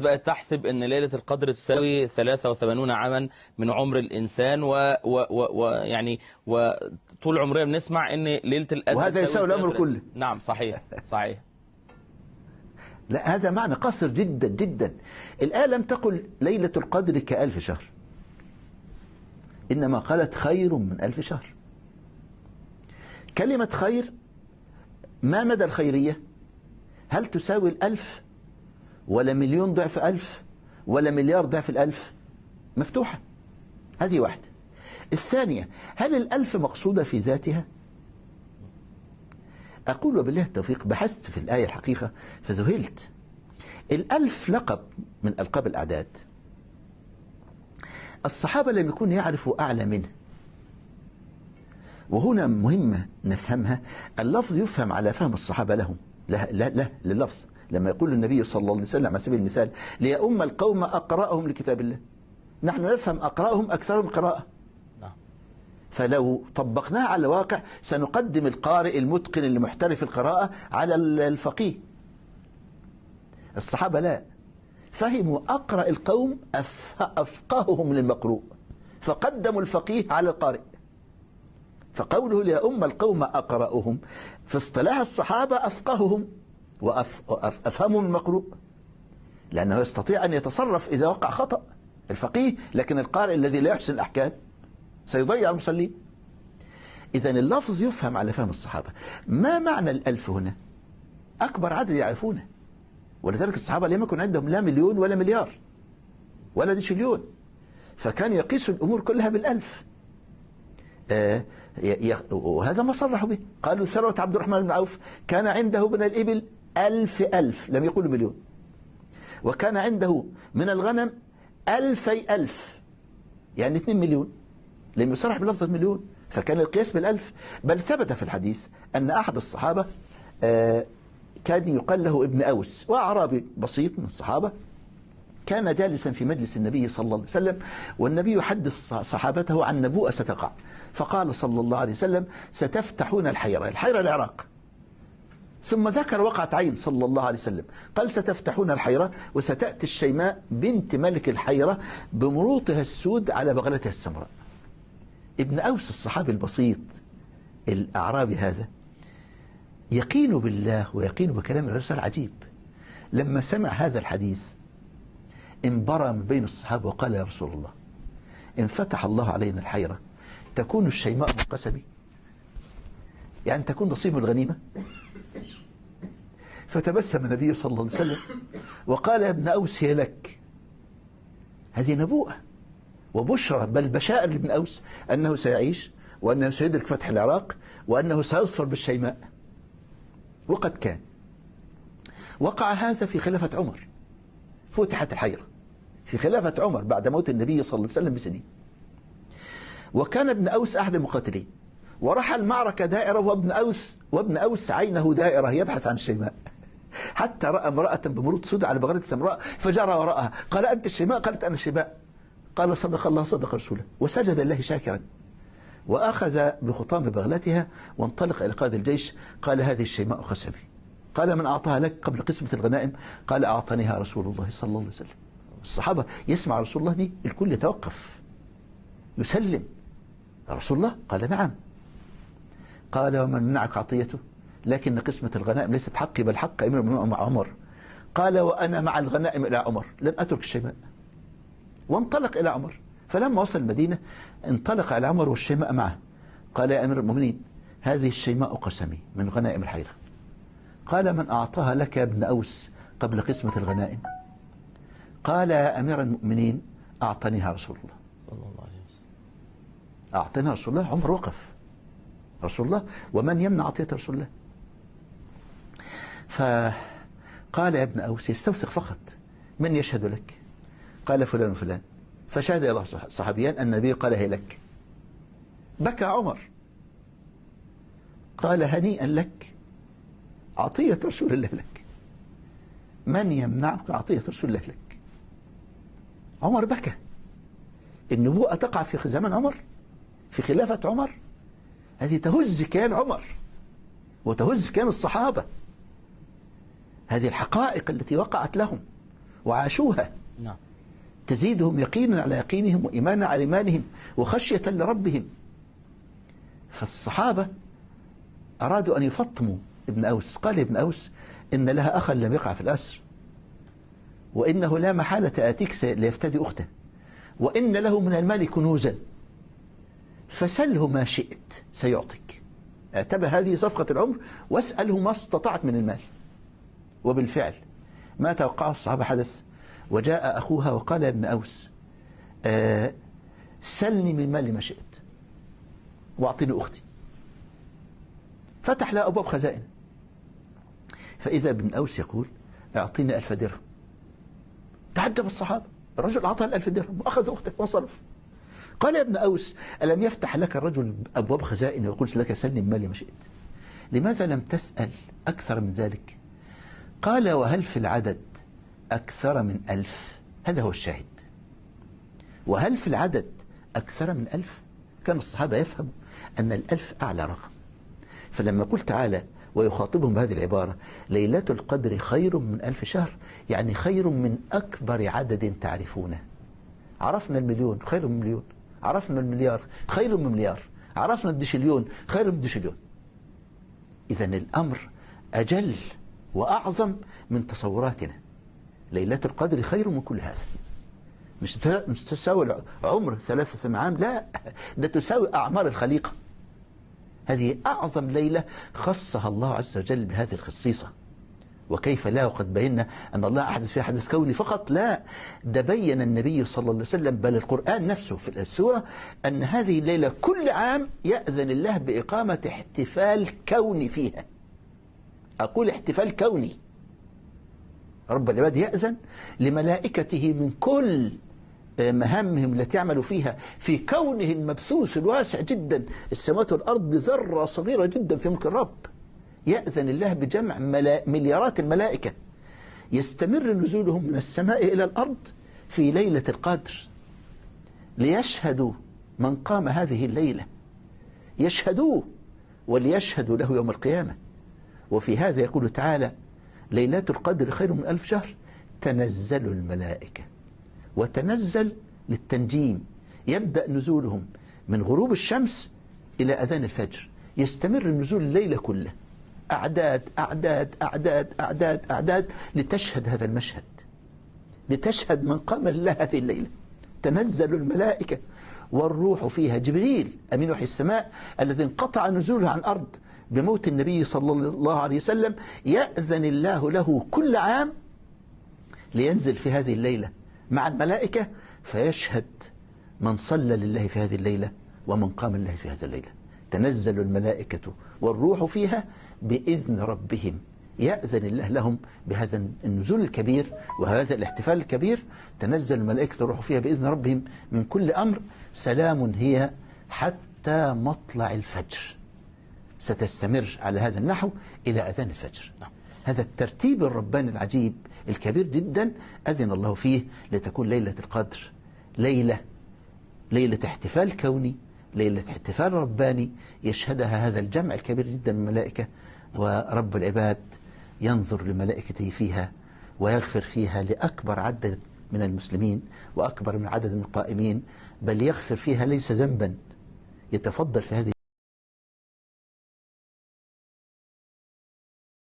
بقت تحسب ان ليلة القدر تساوي 83 عاما من عمر الانسان، ويعني وطول عمرنا بنسمع ان ليلة القدر وهذا يساوي العمر كله. نعم صحيح صحيح. لا، هذا معنى قاصر جدا جدا. الآية لم تقل ليلة القدر كألف شهر، إنما قالت خير من 1000 شهر. كلمة خير ما مدى الخيرية؟ هل تساوي 1000 ولا مليون ضعف 1000 ولا مليار ضعف 1000؟ مفتوحة. هذه واحدة. الثانية، هل 1000 مقصودة في ذاتها؟ أقول وبالله التوفيق، بحثت في الآية الحقيقة فذهلت. 1000 لقب من ألقاب الأعداد، الصحابة لم يكونوا يعرفوا أعلى منه. وهنا مهمة نفهمها، اللفظ يفهم على فهم الصحابة لهم لا لللفظ. لما يقول النبي صلى الله عليه وسلم على سبيل المثال ليؤم القوم أقرأهم لكتاب الله، نحن نفهم أقرأهم أكثرهم قراءة. فلو طبقناها على الواقع سنقدم القارئ المتقن المحترف القراءة على الفقيه. الصحابة لا، فهموا أقرأ القوم أفقههم للمقروء، فقدموا الفقيه على القارئ. فقوله ليؤم القوم أقرأهم في اصطلاح الصحابة أفقههم وأفهمهم المقروء، لأنه يستطيع أن يتصرف إذا وقع خطأ الفقيه، لكن القارئ الذي لا يحسن الأحكام سيضيع المصلين. إذن اللفظ يفهم على فهم الصحابة. ما معنى 1000 هنا؟ أكبر عدد يعرفونه، ولذلك الصحابة لم يكن عندهم لا مليون ولا مليار ولا ديشليون، فكان يقيس الأمور كلها بال1000. وهذا ما صرحوا به. قالوا ثروة عبد الرحمن بن عوف كان عنده من الإبل 1000، لم يقولوا مليون. وكان عنده من الغنم 2000، يعني 2 مليون، لم يصرح بلفظ المليون، فكان القياس بال1000. بل ثبت في الحديث أن أحد الصحابة كان يقال له ابن أوس، وأعرابي بسيط من الصحابة، كان جالسا في مجلس النبي صلى الله عليه وسلم، والنبي يحدث صحابته عن نبوءة ستقع، فقال صلى الله عليه وسلم ستفتحون الحيرة العراق، ثم ذكر وقعة عين صلى الله عليه وسلم، قال ستفتحون الحيرة وستأتي الشيماء بنت ملك الحيرة بمروطها السود على بغلتها السمراء. ابن أوس الصحابي البسيط الأعرابي هذا يقين بالله ويقين بكلام الرسول عجيب. لما سمع هذا الحديث انبرى من بين الصحابة وقال يا رسول الله إن فتح الله علينا الحيرة تكون الشيماء من قسمي، يعني تكون نصيب الغنيمة؟ فتبسم النبي صلى الله عليه وسلم وقال يا ابن أوس هي لك. هذه نبوءة وبشرى، بل بشائر لابن أوس أنه سيعيش، وأنه سيدرك فتح العراق، وأنه سيظفر بالشيماء. وقد كان. وقع هذا في خلافة عمر، فتحت الحيرة في خلافة عمر بعد موت النبي صلى الله عليه وسلم بسنين. وكان ابن أوس أحد المقاتلين، وراح المعركة دائرة وابن أوس عينه دائرة يبحث عن الشيماء، حتى رأى امرأة بمروط سود على بغلة سمراء فجرى وراءها، قال أنت الشيماء؟ قالت أنا الشيماء. قال صدق الله صدق رسوله، وسجد الله شاكرا، وأخذ بخطام بغلتها وانطلق إلى قائد الجيش. قال هذه الشيماء خسبي. قال من أعطاها لك قبل قسمة الغنائم؟ قال أعطانيها رسول الله صلى الله عليه وسلم. الصحابة يسمع رسول الله دي الكل يتوقف يسلم. رسول الله؟ قال نعم. قال ومن منعك عطيته؟ لكن قسمة الغنائم ليست حقي بل حق أمير المؤمنين مع عمر. قال وأنا مع الغنائم إلى عمر لن أترك الشيماء. وانطلق إلى عمر، فلما وصل المدينة انطلق إلى عمر والشيماء معه. قال يا أمير المؤمنين هذه الشيماء قسمي من غنائم الحيرة. قال من أعطاها لك يا ابن أوس قبل قسمة الغنائم؟ قال يا أمير المؤمنين أعطانيها رسول الله صلى الله عليه وسلم. أعطانيها رسول الله. عمر وقف. رسول الله ومن يمنع عطية رسول الله؟ فقال يا ابن أوس يستوثق فقط، من يشهد لك؟ قال فلان وفلان. فشهد الله صحابيان أن النبي قال هي لك. بكى عمر، قال هنيئا لك، عطية رسول الله لك، من يمنعك عطية رسول الله لك؟ عمر بكى. النبوءة تقع في زمن عمر، في خلافة عمر، هذه تهز كيان عمر وتهز كيان الصحابة. هذه الحقائق التي وقعت لهم وعاشوها. نعم. تزيدهم يقينا على يقينهم وإيمانا على إيمانهم وخشية لربهم. فالصحابة أرادوا أن يفطموا ابن أوس. قال ابن أوس: إن لها أخا لم يقع في الأسر، وإنه لا محالة آتيك ليفتدي أخته، وإن له من المال كنوزا، فسله ما شئت سيعطيك. اعتبر هذه صفقة العمر، واسأله ما استطعت من المال. وبالفعل ما توقعه الصحابة حدث، وجاء أخوها وقال: يا ابن أوس، سلني من مالي ما شئت واعطني أختي. فتح لها أبواب خزائن، فإذا ابن أوس يقول: اعطيني 1000 درهم. تعجب الصحابة، الرجل أعطاها 1000 درهم وأخذ أختك وصرف. قال: يا ابن أوس، ألم يفتح لك الرجل أبواب خزائن ويقول لك سلني من مالي ما شئت؟ لماذا لم تسأل أكثر من ذلك؟ قال: وهل في العدد أكثر من 1000؟ هذا هو الشاهد. وهل في العدد أكثر من 1000؟ كان الصحابة يفهموا أن 1000 أعلى رقم. فلما قلت تعالى ويخاطبهم بهذه العبارة: ليلة القدر خير من 1000 شهر، يعني خير من أكبر عدد تعرفونه. عرفنا المليون خير من مليون، عرفنا المليار خير من مليار، عرفنا الدشليون خير من دشليون. إذن الأمر أجل وأعظم من تصوراتنا. ليلة القدر خير من كل هذا. مش تساوي عمر 3 عام، لا، ده تساوي أعمار الخليقة. هذه أعظم ليلة خصها الله عز وجل بهذه الخصيصة. وكيف لا، وقد بينا أن الله أحدث فيها حدث كوني فقط، لا، ده بين النبي صلى الله عليه وسلم، بل القرآن نفسه في السورة، أن هذه الليلة كل عام يأذن الله بإقامة احتفال كوني فيها. أقول احتفال كوني. رب العباد يأذن لملائكته من كل مهامهم التي يعملوا فيها في كونه المبثوث الواسع جدا، السماوات والأرض ذرة صغيرة جدا في ملك الرب. يأذن الله بجمع مليارات الملائكة، يستمر نزولهم من السماء إلى الأرض في ليلة القدر ليشهدوا من قام هذه الليلة، يشهدوه وليشهدوا له يوم القيامة. وفي هذا يقول تعالى: ليلة القدر خير من 1000 شهر، تنزل الملائكة. وتنزل للتنجيم، يبدأ نزولهم من غروب الشمس إلى أذان الفجر، يستمر النزول الليلة كله، أعداد أعداد أعداد أعداد أعداد، لتشهد هذا المشهد، لتشهد من قام لله هذه الليلة. تنزل الملائكة والروح فيها. جبريل أمين وحي السماء الذي انقطع نزوله عن الأرض بموت النبي صلى الله عليه وسلم، يأذن الله له كل عام لينزل في هذه الليلة مع الملائكة، فيشهد من صلى لله في هذه الليلة ومن قام لله في هذه الليلة. تنزل الملائكة والروح فيها بإذن ربهم. يأذن الله لهم بهذا النزول الكبير وهذا الاحتفال الكبير. تنزل الملائكة والروح فيها بإذن ربهم من كل أمر، سلام هي حتى مطلع الفجر. ستستمر على هذا النحو إلى أذان الفجر. هذا الترتيب الرباني العجيب الكبير جدا أذن الله فيه لتكون ليلة القدر ليلة احتفال كوني، ليلة احتفال رباني يشهدها هذا الجمع الكبير جدا من الملائكة. ورب العباد ينظر لملائكته فيها ويغفر فيها لأكبر عدد من المسلمين وأكبر من عدد من القائمين، بل يغفر فيها ليس ذنبا، يتفضل في هذه